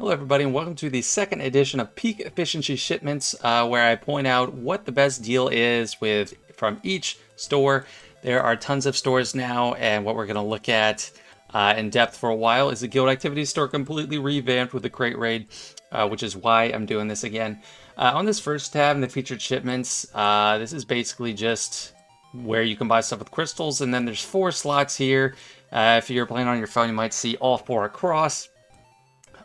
Hello everybody and welcome to the second edition of Peak Efficiency Shipments, where I point out what the best deal is from each store. There are tons of stores now, and what we're going to look at in depth for a while is the Guild Activity Store, completely revamped with the Krayt Raid, which is why I'm doing this again. On this first tab in the featured shipments, this is basically just where you can buy stuff with crystals, and then there's 4 slots here. If you're playing on your phone, you might see all 4 across,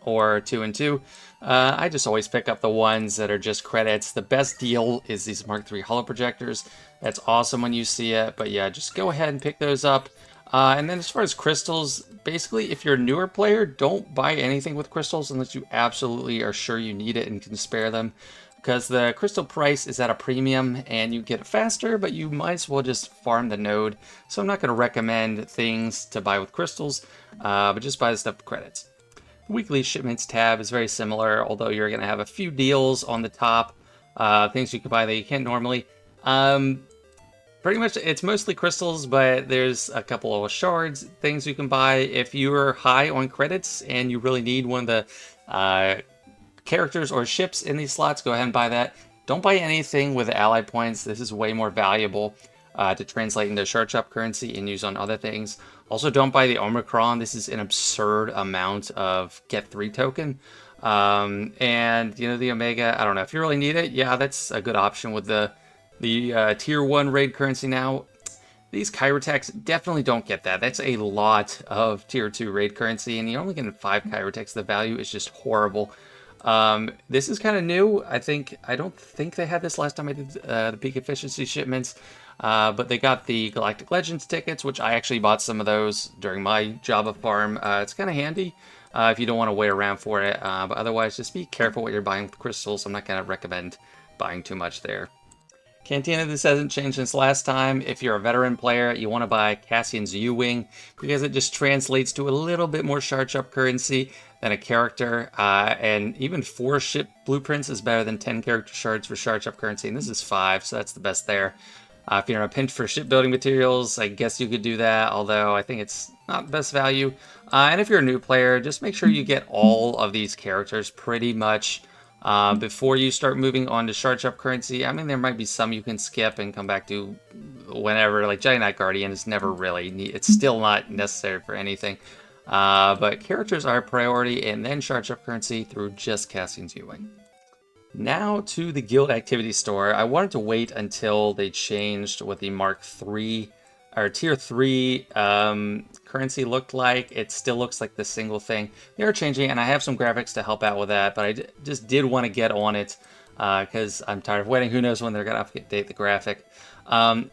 or 2 and 2. I just always pick up the ones that are just credits. The best deal is these Mark III holo projectors. That's awesome when you see it, but yeah, just go ahead and pick those up. And then as far as crystals, basically if you're a newer player, don't buy anything with crystals unless you absolutely are sure you need it and can spare them, because the crystal price is at a premium and you get it faster, but you might as well just farm the node. So I'm not going to recommend things to buy with crystals, but just buy the stuff with credits. Weekly Shipments tab is very similar, although you're going to have a few deals on the top, things you can buy that you can't normally. Pretty much it's mostly crystals, but there's a couple of shards, things you can buy. If you're high on credits and you really need one of the characters or ships in these slots, go ahead and buy that. Don't buy anything with ally points. This is way more valuable to translate into shard shop currency and use on other things. Also, don't buy the Mk1. This is an absurd amount of get 3 token. And you know, the Omega, I don't know if you really need it. Yeah, that's a good option with the tier 1 raid currency now. These Chirotechs definitely don't get that. That's a lot of tier 2 raid currency, and you're only getting 5 Chirotechs. The value is just horrible. This is kind of new. I don't think they had this last time I did the peak efficiency shipments, but they got the Galactic Legends tickets, which I actually bought some of those during my Java farm. It's kind of handy if you don't want to wait around for it, but otherwise just be careful what you're buying with crystals. I'm not going to recommend buying too much there. Cantina, this hasn't changed since last time. If you're a veteran player, you want to buy Cassian's U-Wing because it just translates to a little bit more shard shop currency than a character, and even 4 ship blueprints is better than 10 character shards for shard shop currency, and this is 5, so that's the best there. If you're in a pinch for shipbuilding materials, I guess you could do that, although I think it's not the best value. And if you're a new player, just make sure you get all of these characters pretty much before you start moving on to shard shop currency. I mean, there might be some you can skip and come back to whenever, like Giant Knight Guardian is never really it's still not necessary for anything. But characters are a priority, and then shard shop currency through just Cassian's U-Wing. Now to the Guild Activity Store. I wanted to wait until they changed what the Mark III or Tier 3 currency looked like. It still looks like the single thing. They are changing, and I have some graphics to help out with that, but I just did want to get on it because I'm tired of waiting. Who knows when they're going to update the graphic.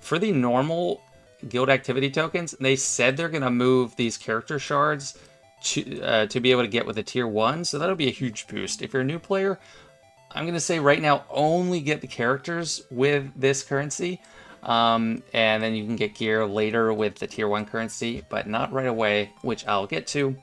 For the normal Guild Activity tokens, they said they're going to move these character shards to be able to get with a Tier 1, so that'll be a huge boost. If you're a new player, I'm going to say right now only get the characters with this currency, and then you can get gear later with the Tier 1 currency, but not right away, which I'll get to.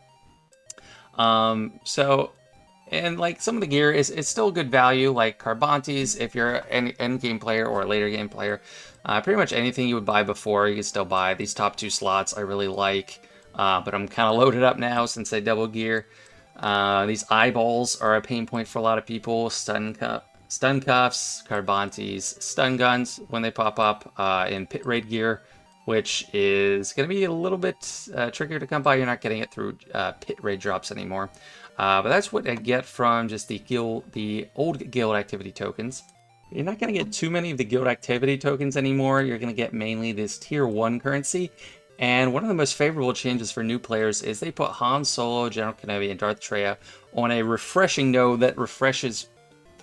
And like some of the gear it's still good value, like Carbantes if you're an end game player or a later game player. Pretty much anything you would buy before, you can still buy. These top 2 slots I really like, but I'm kind of loaded up now since they double gear. These eyeballs are a pain point for a lot of people. Stun cuffs, Carbantes, stun guns when they pop up in pit raid gear, which is going to be a little bit trickier to come by. You're not getting it through pit raid drops anymore. But that's what I get from just the old Guild Activity tokens. You're not going to get too many of the Guild Activity tokens anymore. You're going to get mainly this Tier 1 currency. And one of the most favorable changes for new players is they put Han Solo, General Kenobi, and Darth Traya on a refreshing node that refreshes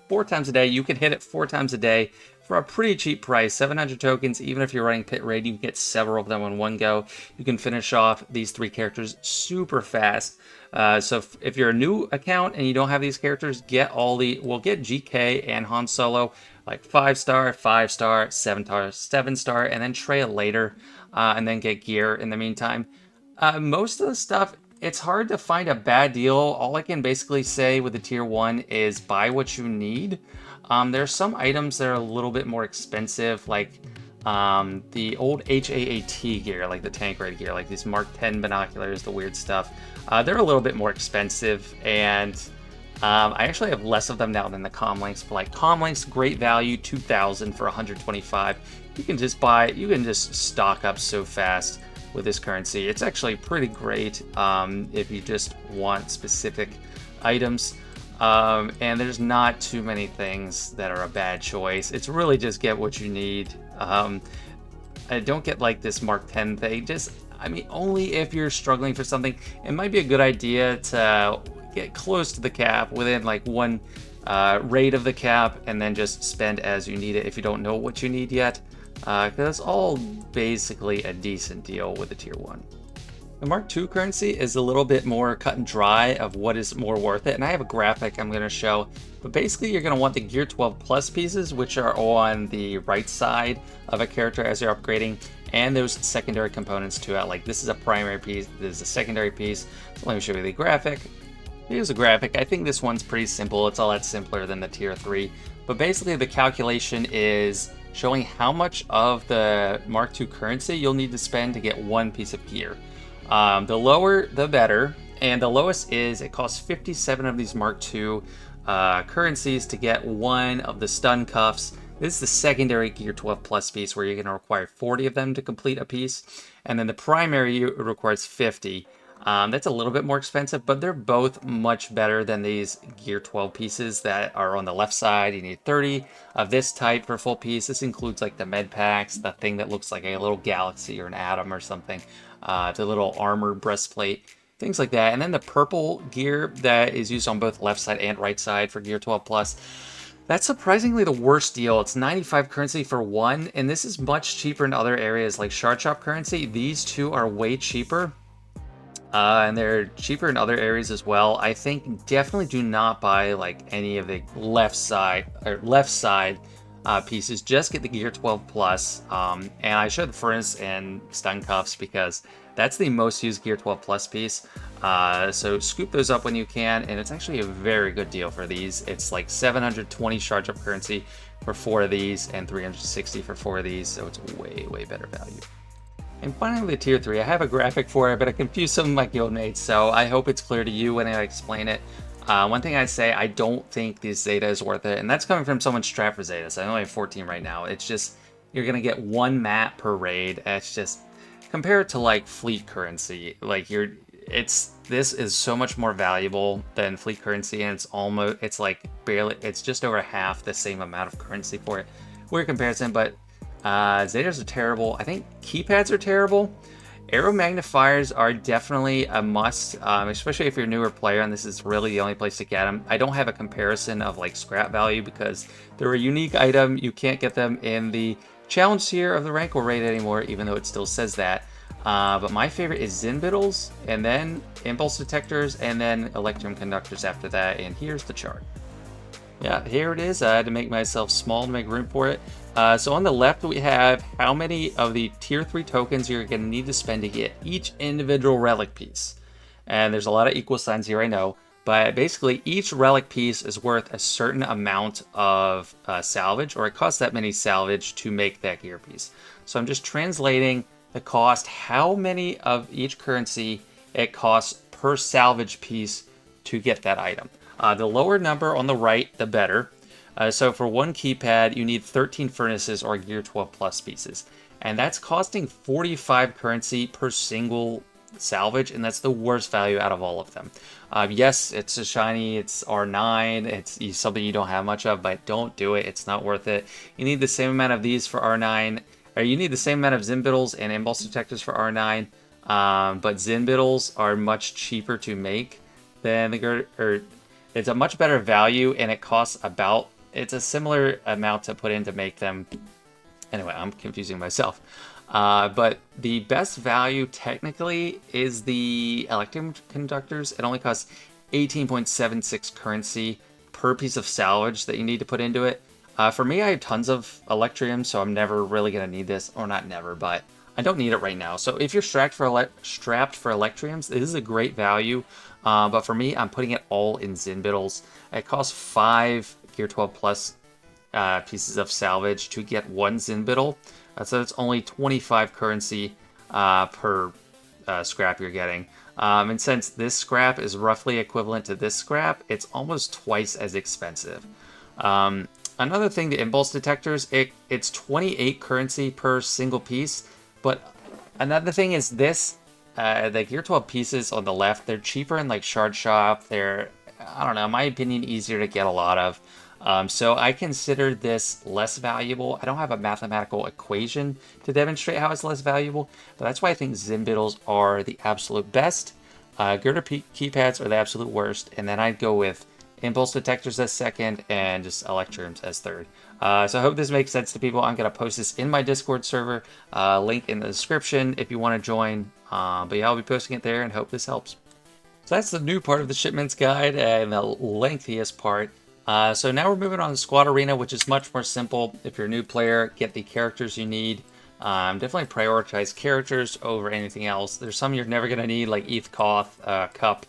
4 times a day. You can hit it 4 times a day for a pretty cheap price, 700 tokens. Even if you're running Pit Raid, you can get several of them in one go. You can finish off these 3 characters super fast. So if you're a new account and you don't have these characters, get GK and Han Solo, like 5-star, 5-star, 7-star, 7-star, and then Traya later, and then get gear in the meantime. Most of the stuff, it's hard to find a bad deal. All I can basically say with the Tier 1 is buy what you need. There's some items that are a little bit more expensive, like the old HAAT gear, like the tank raid gear, like these Mark 10 binoculars, the weird stuff. They're a little bit more expensive, and I actually have less of them now than the comlinks, but like comlinks, great value, 2,000 for 125. You can just buy, you can just stock up so fast with this currency. It's actually pretty great if you just want specific items. And there's not too many things that are a bad choice. It's really just get what you need. I don't get like this Mark 10 thing. I mean, only if you're struggling for something. It might be a good idea to get close to the cap within like one raid of the cap, and then just spend as you need it if you don't know what you need yet. Because it's all basically a decent deal with the tier 1. The Mark II currency is a little bit more cut and dry of what is more worth it, and I have a graphic I'm going to show. But basically, you're going to want the Gear 12 Plus pieces, which are on the right side of a character as you're upgrading, and those secondary components to it. Like this is a primary piece, this is a secondary piece. So let me show you the graphic. Here's a graphic. I think this one's pretty simple. It's a lot simpler than the tier 3. But basically, the calculation is showing how much of the Mark II currency you'll need to spend to get one piece of gear. The lower, the better. And the lowest is it costs 57 of these Mark II currencies to get one of the stun cuffs. This is the secondary Gear 12 Plus piece where you're going to require 40 of them to complete a piece. And then the primary requires 50. That's a little bit more expensive, but they're both much better than these Gear 12 pieces that are on the left side. You need 30 of this type for a full piece. This includes like the med packs, the thing that looks like a little galaxy or an atom or something, the little armor breastplate, things like that. And then the purple gear that is used on both left side and right side for Gear 12 Plus. That's surprisingly the worst deal. It's 95 currency for one, and this is much cheaper in other areas like Shard Shop currency. These two are way cheaper. And they're cheaper in other areas as well. I think definitely do not buy like any of the left side pieces. Just get the Gear 12 Plus. And I showed the furnace and stun cuffs because that's the most used Gear 12 Plus piece. So scoop those up when you can, and it's actually a very good deal for these. It's like 720 charge up currency for 4 of these and 360 for 4 of these. So it's way better value. And finally, the tier 3. I have a graphic for it, but I confused some of my guildmates, so I hope it's clear to you when I explain it. One thing I'd say, I don't think this Zeta is worth it, and that's coming from someone strapped for Zeta, so I only have 14 right now. It's just, you're going to get 1 map per raid. It's just, compare it to like fleet currency. Like this is so much more valuable than fleet currency, and it's just over half the same amount of currency for it. Weird comparison, but Zetas are terrible. I think keypads are terrible. Arrow magnifiers are definitely a must, especially if you're a newer player, and this is really the only place to get them. I don't have a comparison of like scrap value because they're a unique item. You can't get them in the challenge tier of the rank or raid anymore, even though it still says that. But my favorite is Zinbittles, and then impulse detectors, and then electrum conductors after that. And here's the chart. Yeah, here it is. I had to make myself small to make room for it. So on the left, we have how many of the tier 3 tokens you're going to need to spend to get each individual relic piece. And there's a lot of equal signs here, I know. But basically, each relic piece is worth a certain amount of salvage, or it costs that many salvage to make that gear piece. So I'm just translating the cost, how many of each currency it costs per salvage piece to get that item. The lower number on the right, the better. So for 1 keypad, you need 13 furnaces or Gear 12 Plus pieces. And that's costing 45 currency per single salvage, and that's the worst value out of all of them. Yes, it's a shiny, it's R9, it's something you don't have much of, but don't do it, it's not worth it. You need the same amount of these for R9, or you need the same amount of Zinbittles and impulse detectors for R9, but Zinbittles are much cheaper to make than it's a much better value, and it costs it's a similar amount to put in to make them. Anyway, I'm confusing myself. But the best value technically is the electrum conductors. It only costs 18.76 currency per piece of salvage that you need to put into it. For me, I have tons of electrium, so I'm never really going to need this. Or not never, but I don't need it right now. So if you're strapped for electriums, this is a great value. But for me, I'm putting it all in Zinbittles. It costs 5 Gear 12 Plus pieces of salvage to get 1 Zinbittle. So it's only 25 currency per scrap you're getting. And since this scrap is roughly equivalent to this scrap, it's almost twice as expensive. Another thing, the impulse detectors, it's 28 currency per single piece, but another thing is this, the Gear 12 pieces on the left, they're cheaper in like Shard Shop. They're, I don't know, in my opinion, easier to get a lot of. So I consider this less valuable. I don't have a mathematical equation to demonstrate how it's less valuable, but that's why I think Zimbittles are the absolute best. Girder keypads are the absolute worst, and then I'd go with impulse detectors as second and just electrums as third. So I hope this makes sense to people. I'm going to post this in my Discord server, link in the description if you want to join. But yeah, I'll be posting it there and hope this helps. So that's the new part of the Shipments guide and the lengthiest part. So now we're moving on to Squad Arena, which is much more simple. If you're a new player, get the characters you need. Definitely prioritize characters over anything else. There's some you're never going to need, like ETH Koth, Cup.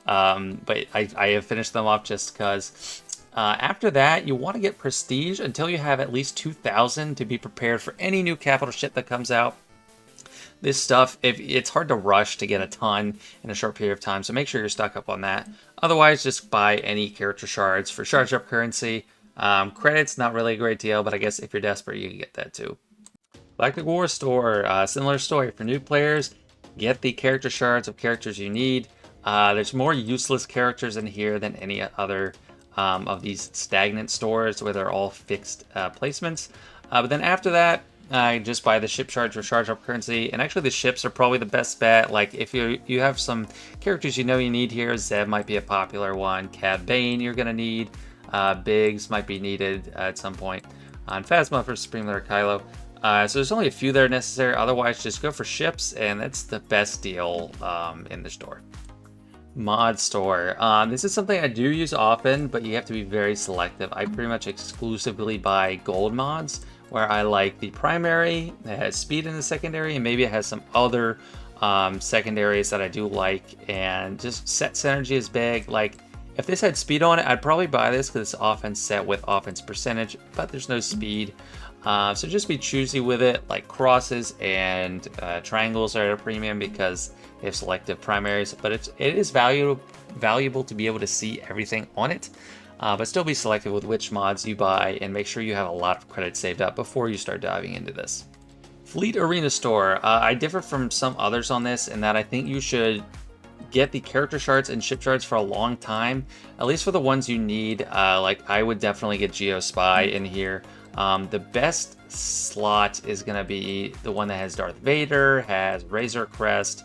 But I have finished them off just because. After that, you want to get Prestige until you have at least 2,000 to be prepared for any new capital ship that comes out. This stuff, it's hard to rush to get a ton in a short period of time, so make sure you're stuck up on that. Otherwise, just buy any character shards for charge up currency. Credits, not really a great deal, but I guess if you're desperate, you can get that too. Galactic War Store, similar story. For new players, get the character shards of characters you need. There's more useless characters in here than any other of these stagnant stores where they're all fixed placements. But then after that, just buy the ship shards or charge up currency. And actually the ships are probably the best bet. Like if you have some characters you know you need here, Zeb might be a popular one. Cad Bane you're going to need. Biggs might be needed at some point. And Phasma for Supreme Leader Kylo. So there's only a few that are necessary. Otherwise, just go for ships, and that's the best deal in the store. Mod Store. This is something I do use often, but you have to be very selective. I pretty much exclusively buy gold mods, where I like the primary that has speed in the secondary, and maybe it has some other secondaries that I do like, and just set synergy is big. Like, if this had speed on it, I'd probably buy this because it's offense set with offense percentage, but there's no speed. So just be choosy with it. Like crosses and triangles are at a premium because they have selective primaries, but it is valuable to be able to see everything on it. But still be selective with which mods you buy and make sure you have a lot of credits saved up before you start diving into this. Fleet Arena Store. I differ from some others on this in that I think you should get the character shards and ship shards for a long time, at least for the ones you need. Like I would definitely get Geospy in here. The best slot is going to be the one that has Darth Vader, has Razor Crest.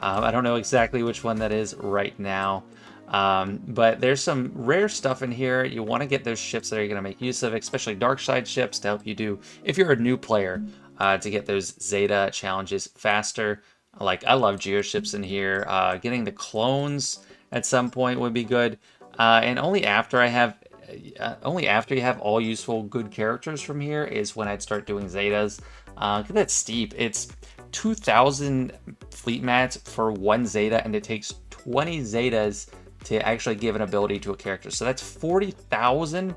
I don't know exactly which one that is right now. But there's some rare stuff in here. You want to get those ships that you're going to make use of, especially dark side ships to help you do, if you're a new player, to get those Zeta challenges faster. Like, I love geoships in here. Getting the clones at some point would be good. And only after you have all useful good characters from here is when I'd start doing Zetas. Because that's steep. It's 2,000 fleet mats for one Zeta, and it takes 20 Zetas to actually give an ability to a character. So that's 40,000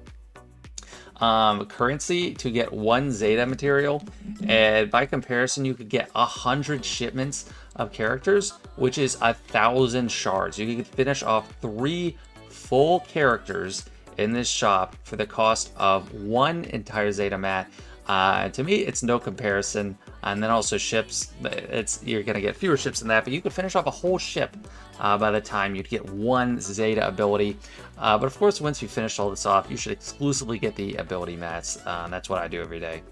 currency to get one Zeta material. And by comparison, you could get 100 shipments of characters, which is 1,000 shards. You could finish off 3 full characters in this shop for the cost of one entire Zeta mat. To me, it's no comparison. And then also ships, you're going to get fewer ships than that, but you could finish off a whole ship by the time you'd get one Zeta ability. But of course, once you finish all this off, you should exclusively get the ability mats. That's what I do every day.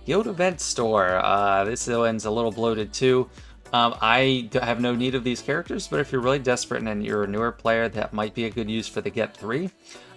Guild Event Store. This one's a little bloated too. I have no need of these characters, but if you're really desperate and you're a newer player, that might be a good use for the Get 3.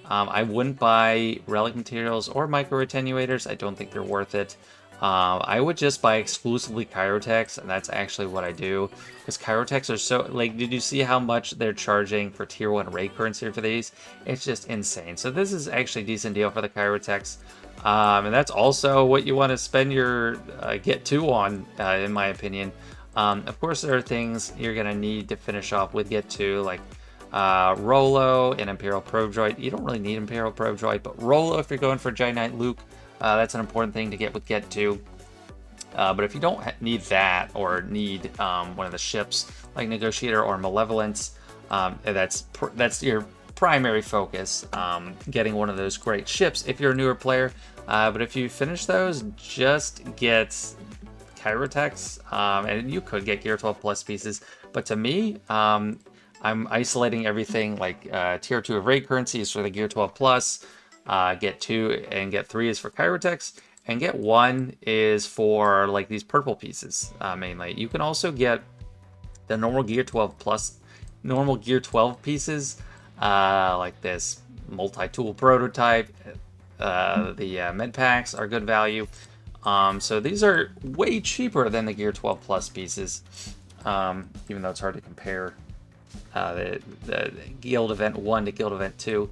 I wouldn't buy relic materials or micro attenuators. I don't think they're worth it. I would just buy exclusively Chirotechs, and that's actually what I do. Because Chirotechs are so, like, did you see how much they're charging for tier 1 raid currency for these? It's just insane. So this is actually a decent deal for the Chirotechs. And that's also what you want to spend your Get 2 on, in my opinion. Of course, there are things you're going to need to finish off with Get 2, like Rolo and Imperial Probe Droid. You don't really need Imperial Probe Droid, but Rolo if you're going for Giant Knight Luke, that's an important thing to get with Get 2. But if you don't need that, or need one of the ships like Negotiator or Malevolence, that's your primary focus, getting one of those great ships if you're a newer player. But if you finish those, just get Kyrotex, and you could get Gear 12 Plus pieces. But to me, I'm isolating everything like Tier 2 of Raid Currency is for the Gear 12 Plus, get 2 and get 3 is for Kyrotex, and get 1 is for like these purple pieces mainly. You can also get the normal Gear 12 Plus, normal Gear 12 pieces, like this multi-tool prototype. The med packs are good value. So these are way cheaper than the Gear 12 Plus pieces, even though it's hard to compare the Guild Event 1 to Guild Event 2.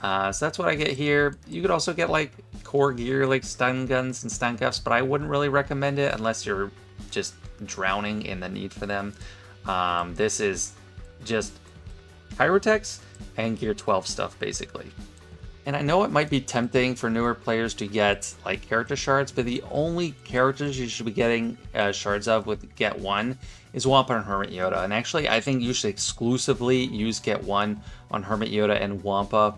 So that's what I get here. You could also get like core gear like stun guns and stun cuffs, but I wouldn't really recommend it unless you're just drowning in the need for them. This is just Pyrotex and Gear 12 stuff, basically. And I know it might be tempting for newer players to get like character shards, but the only characters you should be getting shards of with Get 1 is Wampa and Hermit Yoda. And actually, I think you should exclusively use Get 1 on Hermit Yoda and Wampa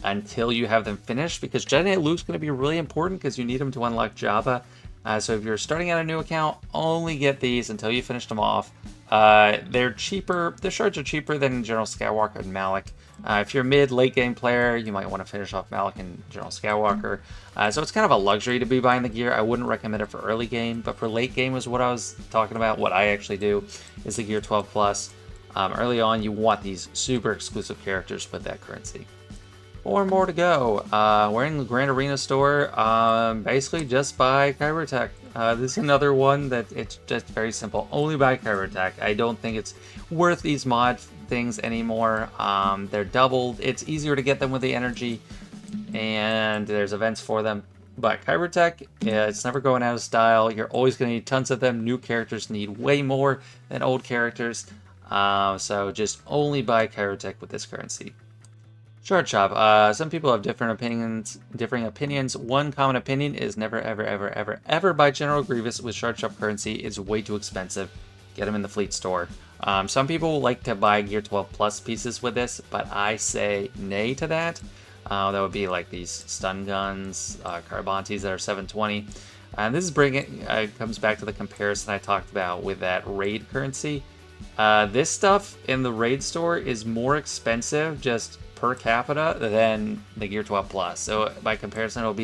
until you have them finished, because Jedi Knight Luke's going to be really important because you need them to unlock Jabba. So if you're starting out a new account, only get these until you finish them off. They're cheaper. The shards are cheaper than General Skywalker and Malak. If you're a mid-late game player, you might want to finish off Malak and General Skywalker. So it's kind of a luxury to be buying the gear. I wouldn't recommend it for early game, but for late game is what I was talking about. What I actually do is the Gear 12 Plus. Early on, you want these super exclusive characters with that currency. 4 more to go. We're in the Grand Arena Store. Basically, just buy Kyrotech. This is another one that it's just very simple. Only buy Kyrotech. I don't think it's worth these mod things anymore. They're doubled. It's easier to get them with the energy, and there's events for them. But Kyrotech, it's never going out of style. You're always going to need tons of them. New characters need way more than old characters. So just only buy Kyrotech with this currency. Shard Shop. Some people have different opinions. One common opinion is never, ever buy General Grievous with Shard Shop currency. It's way too expensive. Get them in the Fleet Store. Some people like to buy Gear 12 Plus pieces with this, but I say nay to that. That would be like these stun guns, Carbantes that are 720. And this is comes back to the comparison I talked about with that Raid currency. This stuff in the Raid store is more expensive just per capita than the Gear 12 Plus. So by comparison, it would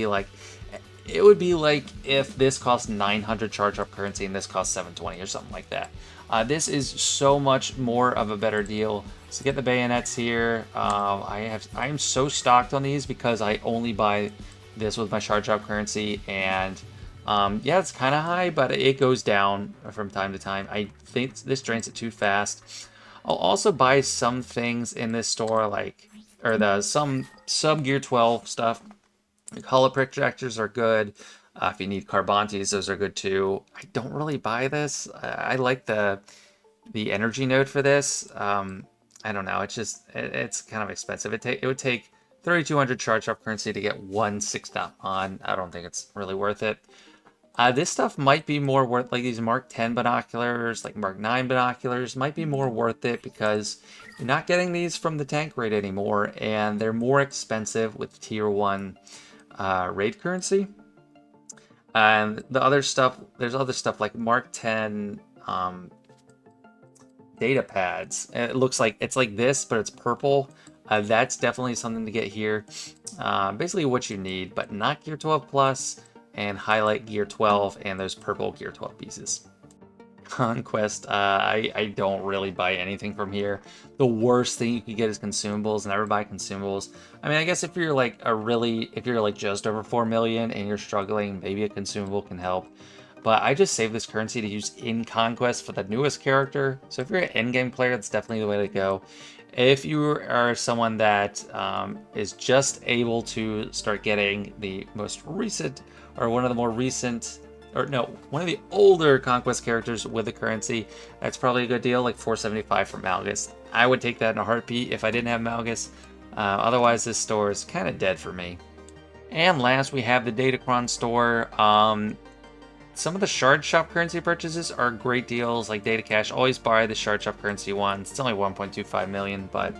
be like if this cost 900 charge up currency and this cost 720 or something like that. This is so much more of a better deal. So get the bayonets here. I'm so stocked on these because I only buy this with my charge up currency, and yeah, it's kind of high, but it goes down from time to time. I think this drains it too fast. I'll also buy some things in this store, some sub Gear 12 stuff. Like holo projectors are good. If you need Carbantes, those are good too. I don't really buy this. I like the energy node for this. I don't know. It's kind of expensive. It would take 3,200 charge up currency to get one 6-dot on. I don't think it's really worth it. This stuff might be more worth, like these Mark 10 binoculars, like Mark 9 binoculars, might be more worth it because you're not getting these from the tank raid anymore, and they're more expensive with Tier 1 raid currency. And the other stuff, there's other stuff like Mark 10 data pads. It looks like it's like this, but it's purple. That's definitely something to get here. Basically what you need, but not Gear 12 Plus, and highlight Gear 12 and those purple Gear 12 pieces. Conquest, I don't really buy anything from here. The worst thing you could get is consumables. Never buy consumables. I mean, I guess if you're like just over 4 million and you're struggling, maybe a consumable can help. But I just save this currency to use in Conquest for the newest character. So if you're an endgame player, that's definitely the way to go. If you are someone that is just able to start getting the most recent, or one of the older Conquest characters with the currency, that's probably a good deal, like 475 for Malgus. I would take that in a heartbeat if I didn't have Malgus. Otherwise, this store is kind of dead for me. And last, we have the Datacron Store. some of the Shard Shop currency purchases are great deals, like Data Cash. Always buy the Shard Shop currency ones. It's only 1.25 million, but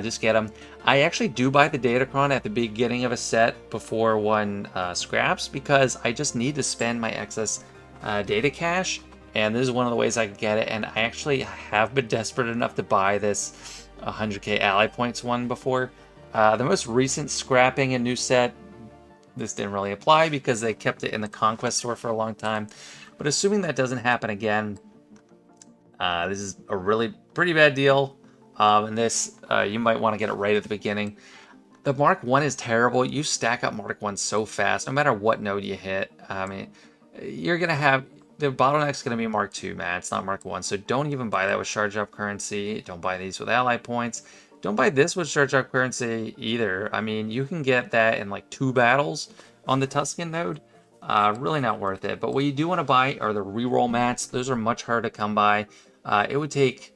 just get them. I actually do buy the Datacron at the beginning of a set before one scraps, because I just need to spend my excess Data Cash, and this is one of the ways I can get it. And I actually have been desperate enough to buy this 100k ally points one before. The most recent scrapping in new set, this didn't really apply because they kept it in the Conquest Store for a long time. But assuming that doesn't happen again, this is a really pretty bad deal. And this, you might want to get it right at the beginning. The Mark 1 is terrible. You stack up Mark 1 so fast, no matter what node you hit. I mean, you're going to have... The bottleneck's going to be Mark 2, man. It's not Mark 1. So don't even buy that with Shard Shop currency. Don't buy these with ally points. Don't buy this with Shard Shop currency either. I mean, you can get that in like 2 battles on the Tuscan node. Really not worth it. But what you do want to buy are the reroll mats. Those are much harder to come by. It would take,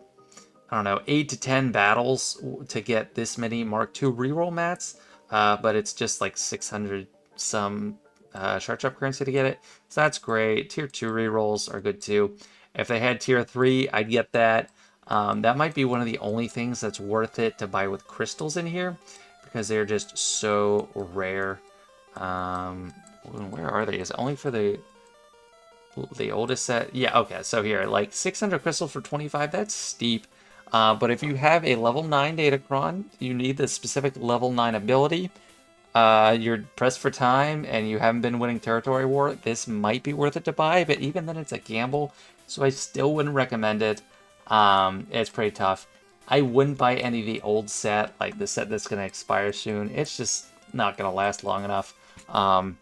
I don't know, 8 to 10 battles to get this many Mark 2 reroll mats. But it's just like 600 some Shard Shop currency to get it. So that's great. Tier 2 rerolls are good too. If they had Tier 3, I'd get that. That might be one of the only things that's worth it to buy with crystals in here, because they're just so rare. Where are they? Is it only for the oldest set? Yeah, okay. So here, like 600 crystals for 25, that's steep. But if you have a level 9 Datacron, you need the specific level 9 ability. You're pressed for time and you haven't been winning territory war, this might be worth it to buy, but even then it's a gamble, so I still wouldn't recommend it. It's pretty tough. I wouldn't buy any of the old set, like the set that's going to expire soon. It's just not going to last long enough. And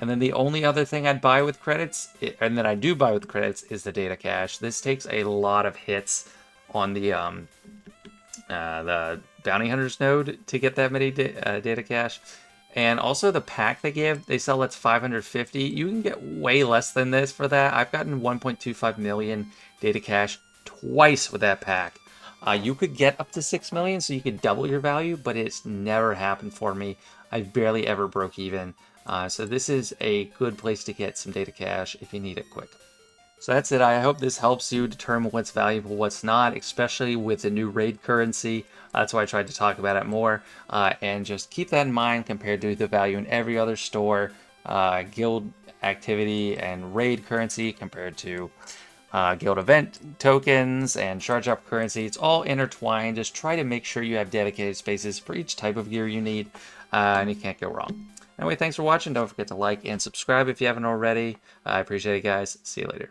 then the only other thing I'd buy with credits, and that I do buy with credits, is the Data Cash. This takes a lot of hits on the Bounty Hunters node to get that many Data Cash. And also the pack they give, they sell that's 550. You can get way less than this for that. I've gotten 1.25 million Data Cash twice with that pack. You could get up to 6 million, so you could double your value, but it's never happened for me. I barely ever broke even. So this is a good place to get some Data Cash if you need it quick. So that's it. I hope this helps you determine what's valuable, what's not, especially with the new raid currency. That's why I tried to talk about it more. And just keep that in mind compared to the value in every other store, guild activity and raid currency compared to guild event tokens and Shard Shop currency. It's all intertwined. Just try to make sure you have dedicated spaces for each type of gear you need, and you can't go wrong. Anyway, thanks for watching. Don't forget to like and subscribe if you haven't already. I appreciate it, guys. See you later.